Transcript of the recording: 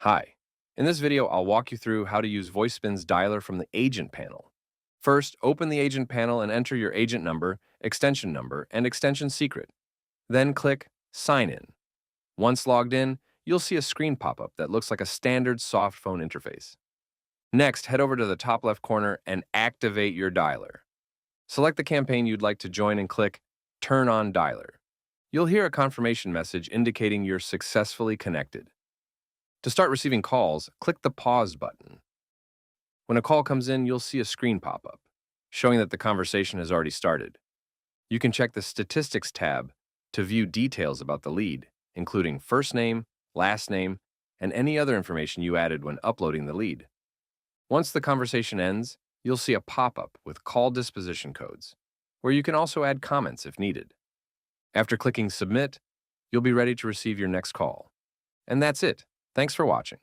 Hi. In this video, I'll walk you through how to use VoiceSpin's dialer from the agent panel. First, open the agent panel and enter your agent number, and extension secret. Then click Sign In. Once logged in, you'll see a screen pop up that looks like a standard soft phone interface. Next, head over to the top left corner and activate your dialer. Select the campaign you'd like to join and click Turn on Dialer. You'll hear a confirmation message indicating you're successfully connected. To start receiving calls, click the Pause button. When a call comes in, you'll see a screen pop up, showing that the conversation has already started. You can check the Statistics tab to view details about the lead, including first name, last name, and any other information you added when uploading the lead. Once the conversation ends, you'll see a pop-up with call disposition codes, where you can also add comments if needed. After clicking Submit, you'll be ready to receive your next call. And that's it. Thanks for watching.